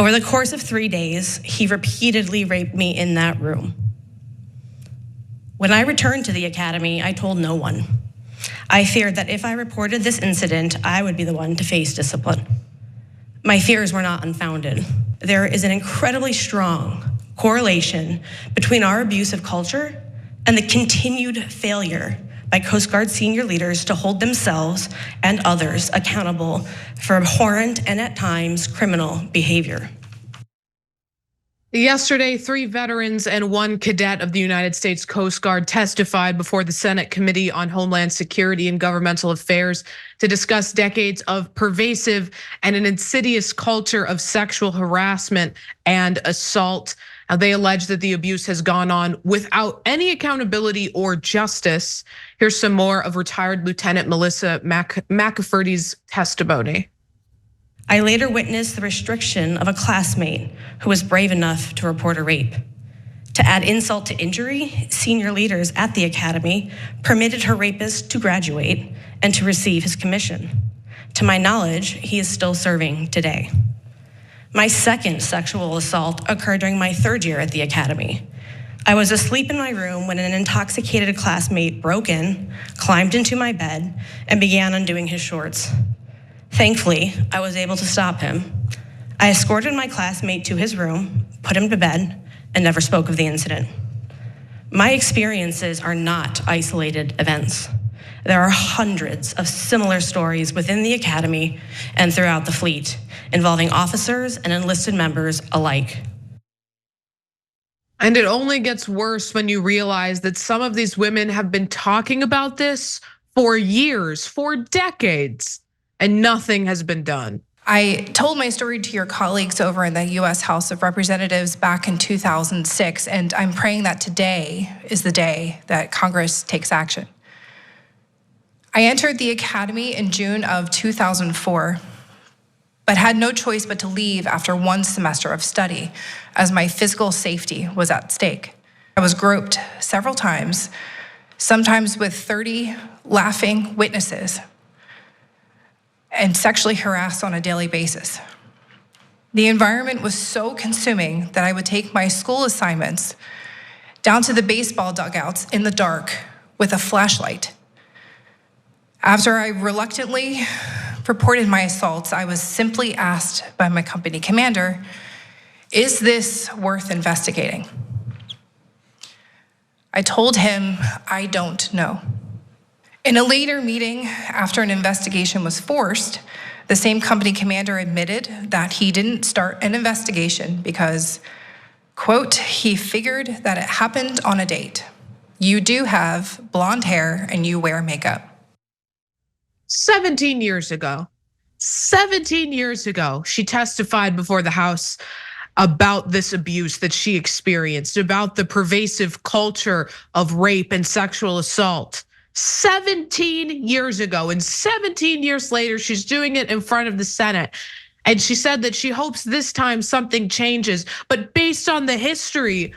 Over the course of 3 days, he repeatedly raped me in that room. When I returned to the academy, I told no one. I feared that if I reported this incident, I would be the one to face discipline. My fears were not unfounded. There is an incredibly strong correlation between our abusive culture and the continued failure by Coast Guard senior leaders to hold themselves and others accountable for abhorrent and at times criminal behavior. Yesterday, 3 veterans and 1 cadet of the United States Coast Guard testified before the Senate Committee on Homeland Security and Governmental Affairs to discuss decades of pervasive and an insidious culture of sexual harassment and assault. Now, they allege that the abuse has gone on without any accountability or justice. Here's some more of retired Lieutenant Melissa McAfee's testimony. I later witnessed the restriction of a classmate who was brave enough to report a rape. To add insult to injury, senior leaders at the academy permitted her rapist to graduate and to receive his commission. To my knowledge, he is still serving today. My second sexual assault occurred during my 3rd year at the academy. I was asleep in my room when an intoxicated classmate broke in, climbed into my bed, and began undoing his shorts. Thankfully, I was able to stop him. I escorted my classmate to his room, put him to bed, and never spoke of the incident. My experiences are not isolated events. There are hundreds of similar stories within the academy and throughout the fleet, involving officers and enlisted members alike. And it only gets worse when you realize that some of these women have been talking about this for years, for decades, and nothing has been done. I told my story to your colleagues over in the US House of Representatives back in 2006, and I'm praying that today is the day that Congress takes action. I entered the academy in June of 2004, but had no choice but to leave after 1 semester of study, as my physical safety was at stake. I was groped several times, sometimes with 30 laughing witnesses, and sexually harassed on a daily basis. The environment was so consuming that I would take my school assignments down to the baseball dugouts in the dark with a flashlight. After I reluctantly reported my assaults, I was simply asked by my company commander, "Is this worth investigating?" I told him, I don't know. In a later meeting, after an investigation was forced, the same company commander admitted that he didn't start an investigation because, quote, he figured that it happened on a date. You do have blonde hair and you wear makeup. 17 years ago, she testified before the House about this abuse that she experienced, about the pervasive culture of rape and sexual assault. 17 years ago, and 17 years later, she's doing it in front of the Senate. And she said that she hopes this time something changes, but based on the history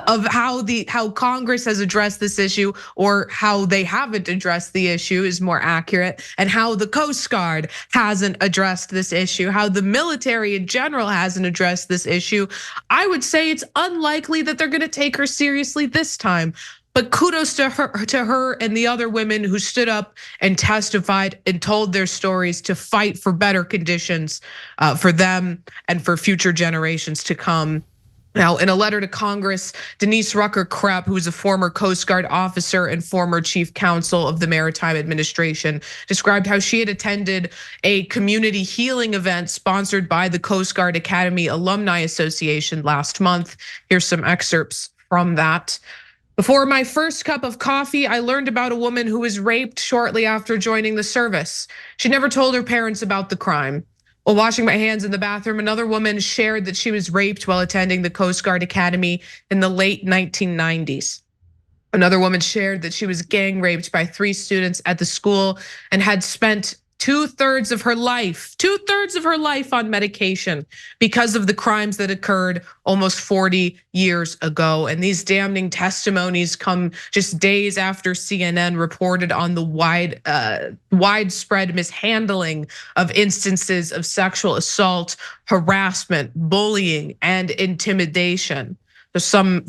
of how Congress has addressed this issue, or how they haven't addressed the issue is more accurate, and how the Coast Guard hasn't addressed this issue, how the military in general hasn't addressed this issue, I would say it's unlikely that they're gonna take her seriously this time. But kudos to her and the other women who stood up and testified and told their stories to fight for better conditions for them and for future generations to come. Now, in a letter to Congress, Denise Rucker-Krepp, who is a former Coast Guard officer and former chief counsel of the Maritime Administration, described how she had attended a community healing event sponsored by the Coast Guard Academy Alumni Association last month. Here's some excerpts from that. Before my first cup of coffee, I learned about a woman who was raped shortly after joining the service. She never told her parents about the crime. While washing my hands in the bathroom, another woman shared that she was raped while attending the Coast Guard Academy in the late 1990s. Another woman shared that she was gang raped by 3 students at the school and had spent 2/3 of her life on medication because of the crimes that occurred almost 40 years ago. And these damning testimonies come just days after CNN reported on the widespread mishandling of instances of sexual assault, harassment, bullying, and intimidation. There's some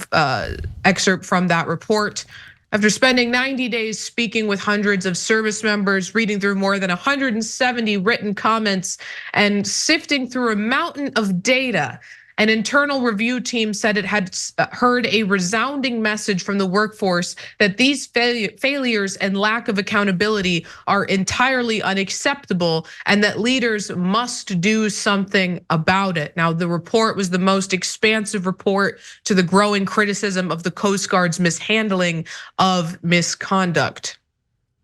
excerpt from that report. After spending 90 days speaking with hundreds of service members, reading through more than 170 written comments, and sifting through a mountain of data, an internal review team said it had heard a resounding message from the workforce that these failures and lack of accountability are entirely unacceptable and that leaders must do something about it. Now, the report was the most expansive report to the growing criticism of the Coast Guard's mishandling of misconduct.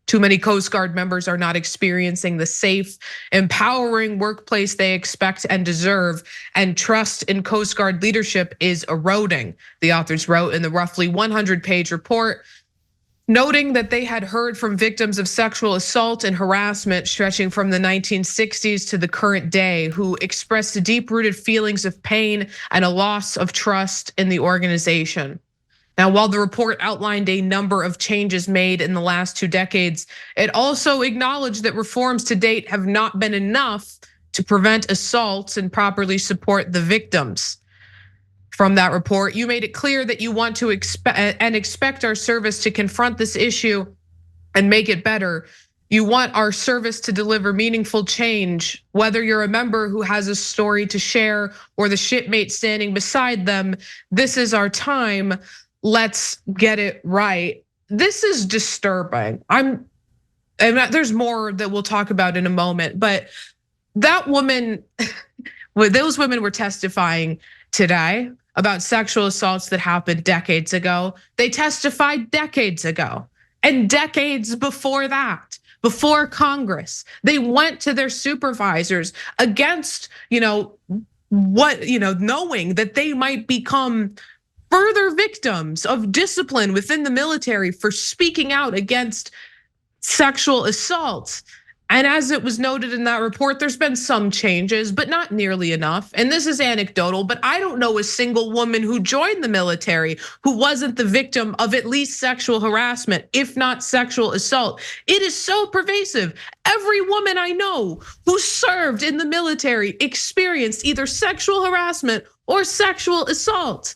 Too many Coast Guard members are not experiencing the safe, empowering workplace they expect and deserve, and trust in Coast Guard leadership is eroding, the authors wrote in the roughly 100-page report, noting that they had heard from victims of sexual assault and harassment stretching from the 1960s to the current day, who expressed deep-rooted feelings of pain and a loss of trust in the organization. Now, while the report outlined a number of changes made in the last 2 decades, it also acknowledged that reforms to date have not been enough to prevent assaults and properly support the victims. From that report, you made it clear that you want to expect our service to confront this issue and make it better. You want our service to deliver meaningful change, whether you're a member who has a story to share or the shipmate standing beside them. This is our time. Let's get it right. This is disturbing. There's more that we'll talk about in a moment, but that woman, those women were testifying today about sexual assaults that happened decades ago. They testified decades ago and decades before that, before Congress. They went to their supervisors against, knowing that they might become further victims of discipline within the military for speaking out against sexual assault. And as it was noted in that report, there's been some changes, but not nearly enough. And this is anecdotal, but I don't know a single woman who joined the military who wasn't the victim of at least sexual harassment, if not sexual assault. It is so pervasive. Every woman I know who served in the military experienced either sexual harassment or sexual assault.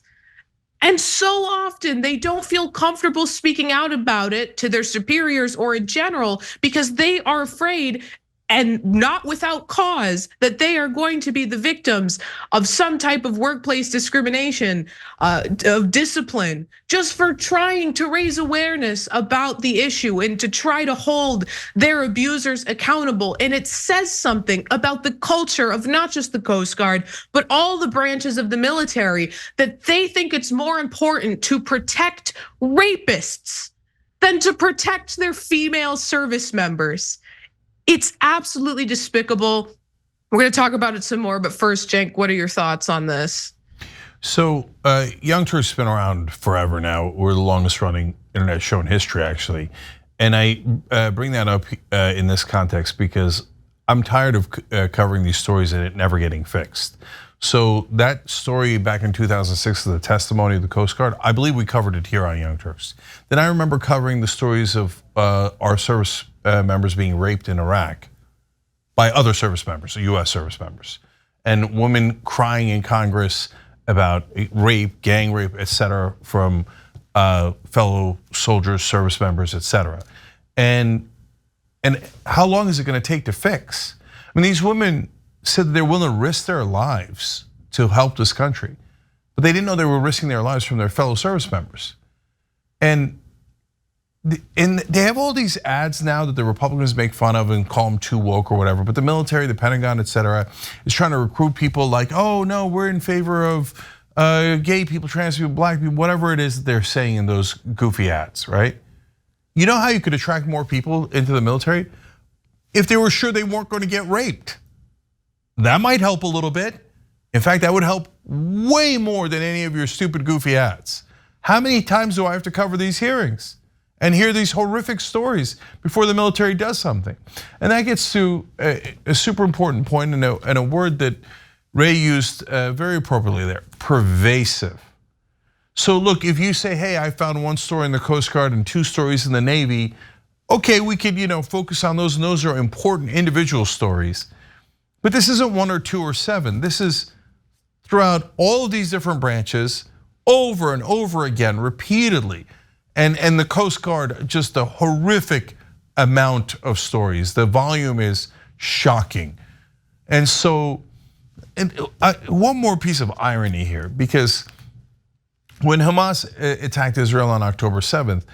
And so often they don't feel comfortable speaking out about it to their superiors or in general because they are afraid, and not without cause, that they are going to be the victims of some type of workplace discrimination, of discipline, just for trying to raise awareness about the issue and to try to hold their abusers accountable. And it says something about the culture of not just the Coast Guard, but all the branches of the military, that they think it's more important to protect rapists than to protect their female service members. It's absolutely despicable. We're gonna talk about it some more, but first, Cenk, what are your thoughts on this? So Young Turks has been around forever now. We're the longest running internet show in history, actually. And I bring that up in this context because I'm tired of covering these stories and it never getting fixed. So that story back in 2006, the testimony of the Coast Guard, I believe we covered it here on Young Turks. Then I remember covering the stories of our service members being raped in Iraq by other service members, US service members, and women crying in Congress about rape, gang rape, etc., from fellow soldiers, service members, etc. And how long is it going to take to fix? I mean, these women said that they're willing to risk their lives to help this country, but they didn't know they were risking their lives from their fellow service members. And they have all these ads now that the Republicans make fun of and call them too woke or whatever, but the military, the Pentagon, etc., is trying to recruit people like, oh no, we're in favor of gay people, trans people, black people, whatever it is that they're saying in those goofy ads, right? You know how you could attract more people into the military? If they were sure they weren't going to get raped. That might help a little bit. In fact, that would help way more than any of your stupid, goofy ads. How many times do I have to cover these hearings? and hear these horrific stories before the military does something. And that gets to a super important point and a word that Ray used very appropriately there, pervasive. So look, if you say, hey, I found one story in the Coast Guard and 2 stories in the Navy, okay, we could focus on those, and those are important individual stories. But this isn't 1 or 2 or 7. This is throughout all of these different branches, over and over again, repeatedly. And the Coast Guard, just a horrific amount of stories. The volume is shocking. And so, one more piece of irony here, because when Hamas attacked Israel on October 7th,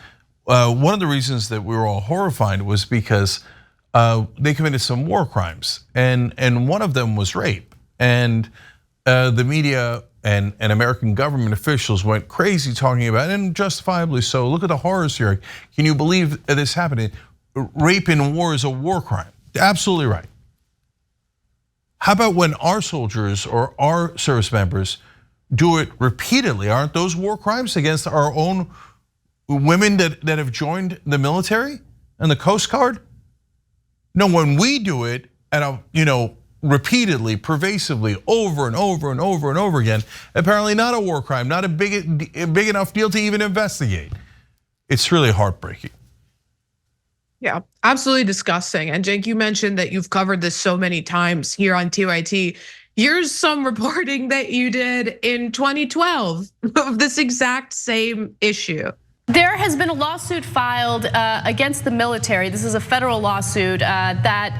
one of the reasons that we were all horrified was because they committed some war crimes, and one of them was rape. And the media and American government officials went crazy talking about it, and justifiably so. Look at the horrors here. Can you believe this happening? Rape in war is a war crime. Absolutely right. How about when our soldiers or our service members do it repeatedly? Aren't those war crimes against our own women that have joined the military and the Coast Guard? No, when we do it at repeatedly, pervasively, over and over and over and over again, apparently not a war crime, not a big enough deal to even investigate. It's really heartbreaking. Yeah, absolutely disgusting. And Cenk, you mentioned that you've covered this so many times here on TYT. Here's some reporting that you did in 2012 of this exact same issue. There has been a lawsuit filed against the military. This is a federal lawsuit that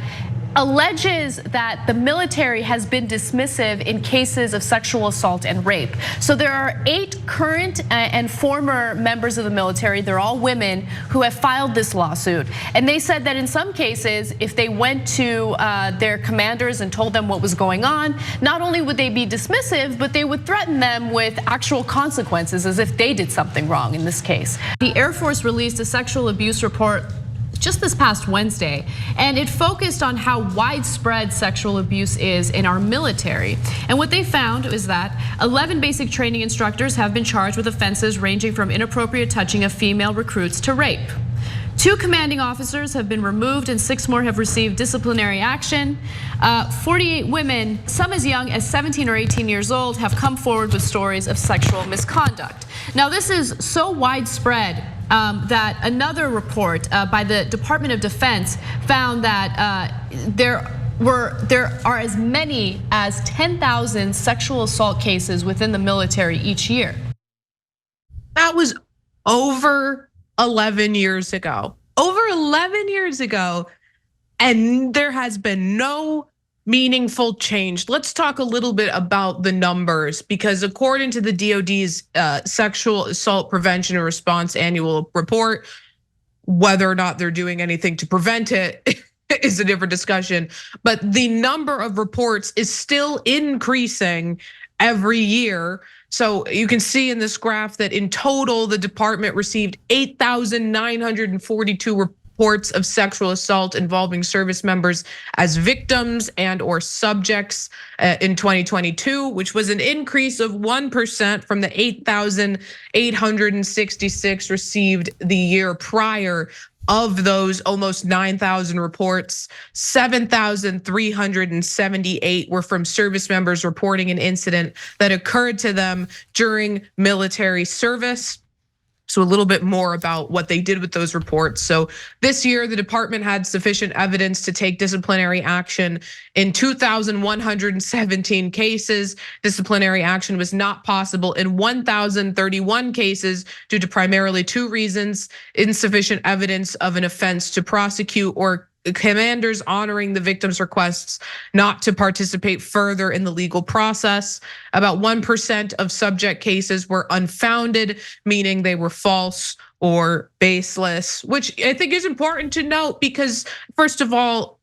alleges that the military has been dismissive in cases of sexual assault and rape. So there are 8 current and former members of the military, they're all women, who have filed this lawsuit. And they said that in some cases, if they went to their commanders and told them what was going on, not only would they be dismissive, but they would threaten them with actual consequences as if they did something wrong in this case. The Air Force released a sexual abuse report just this past Wednesday, and it focused on how widespread sexual abuse is in our military. And what they found is that 11 basic training instructors have been charged with offenses ranging from inappropriate touching of female recruits to rape. 2 commanding officers have been removed and 6 more have received disciplinary action. 48 women, some as young as 17 or 18 years old, have come forward with stories of sexual misconduct. Now, this is so widespread that another report by the Department of Defense found that there are as many as 10,000 sexual assault cases within the military each year. That was over 11 years ago. Over 11 years ago, and there has been no meaningful change. Let's talk a little bit about the numbers, because according to the DoD's Sexual Assault Prevention and Response Annual Report, whether or not they're doing anything to prevent it is a different discussion, but the number of reports is still increasing every year. So you can see in this graph that in total, the department received 8,942 reports of sexual assault involving service members as victims and or subjects in 2022, which was an increase of 1% from the 8,866 received the year prior. Of those almost 9,000 reports, 7,378 were from service members reporting an incident that occurred to them during military service. So a little bit more about what they did with those reports. So this year, the department had sufficient evidence to take disciplinary action in 2,117 cases. Disciplinary action was not possible in 1,031 cases due to primarily 2 reasons: insufficient evidence of an offense to prosecute, or commanders honoring the victim's requests not to participate further in the legal process. About 1% of subject cases were unfounded, meaning they were false or baseless, which I think is important to note, because first of all,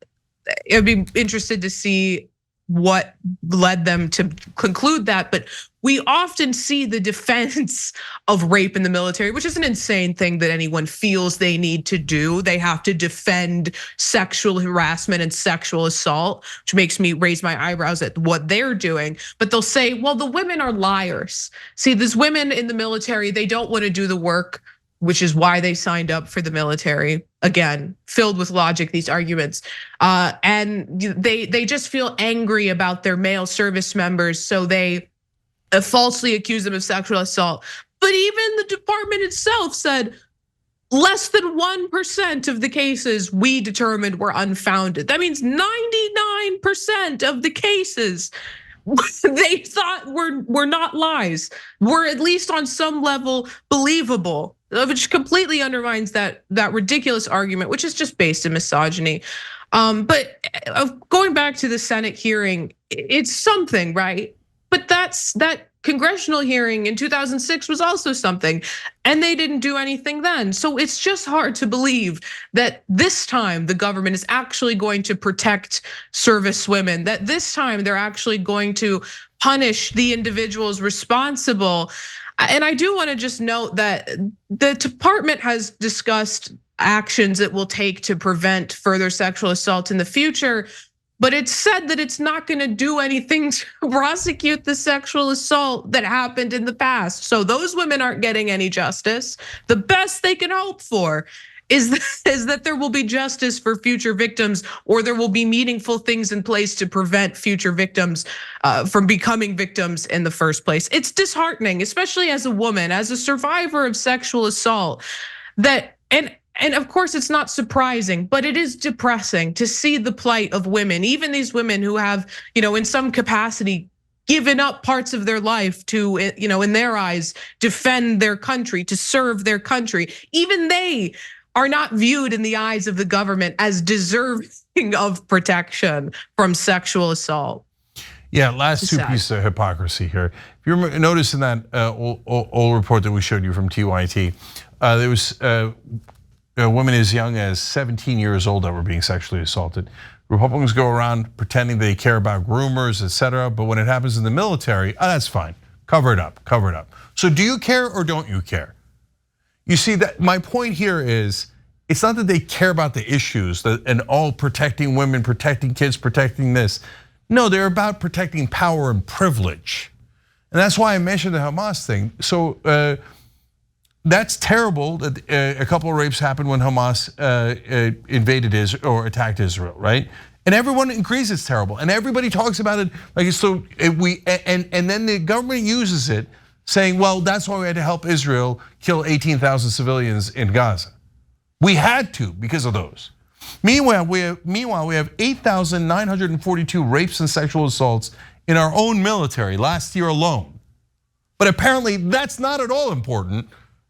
I'd be interested to see what led them to conclude that. But we often see the defense of rape in the military, which is an insane thing that anyone feels they need to do. They have to defend sexual harassment and sexual assault, which makes me raise my eyebrows at what they're doing. But they'll say, well, the women are liars. See, these women in the military, they don't want to do the work. which is why they signed up for the military. Again, filled with logic, these arguments. And they just feel angry about their male service members, so they falsely accuse them of sexual assault. But even the department itself said less than 1% of the cases we determined were unfounded. That means 99% of the cases they thought were not lies, were at least on some level believable, which completely undermines that ridiculous argument, which is just based in misogyny. But going back to the Senate hearing, it's something, right? But that congressional hearing in 2006 was also something, and they didn't do anything then. So it's just hard to believe that this time the government is actually going to protect service women, that this time they're actually going to punish the individuals responsible. And I do want to just note that the department has discussed actions it will take to prevent further sexual assault in the future. But it's said that it's not gonna do anything to prosecute the sexual assault that happened in the past. So those women aren't getting any justice. The best they can hope for is that there will be justice for future victims, or there will be meaningful things in place to prevent future victims from becoming victims in the first place. It's disheartening, especially as a woman, as a survivor of sexual assault, that and of course, it's not surprising, but it is depressing to see the plight of women, even these women who have, in some capacity, given up parts of their life to, in their eyes, defend their country, to serve their country. Even they are not viewed in the eyes of the government as deserving of protection from sexual assault. Yeah, last two pieces of hypocrisy here. If you notice in that old report that we showed you from TYT, there was women as young as 17 years old that were being sexually assaulted. Republicans go around pretending they care about groomers, etc. But when it happens in the military, that's fine. Cover it up, cover it up. So do you care or don't you care? You see, that my point here is, it's not that they care about the issues and all protecting women, protecting kids, protecting this. No, they're about protecting power and privilege. And that's why I mentioned the Hamas thing. So that's terrible that a couple of rapes happened when Hamas invaded Israel or attacked Israel, right? And everyone agrees it's terrible, and everybody talks about it like so. And then the government uses it, saying, "Well, that's why we had to help Israel kill 18,000 civilians in Gaza. We had to because of those." Meanwhile, we have 8,942 rapes and sexual assaults in our own military last year alone. But apparently, that's not at all important.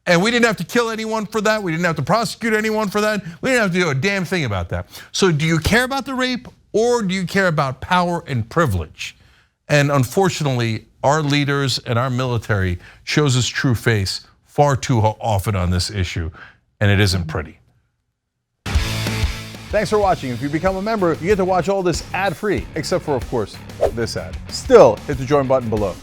And we didn't have to kill anyone for that. We didn't have to prosecute anyone for that. We didn't have to do a damn thing about that. So do you care about the rape, or do you care about power and privilege? And unfortunately, our leaders and our military shows its true face far too often on this issue, and it isn't pretty. Thanks for watching. If you become a member, you get to watch all this ad-free, except for, of course, this ad. Still, hit the join button below.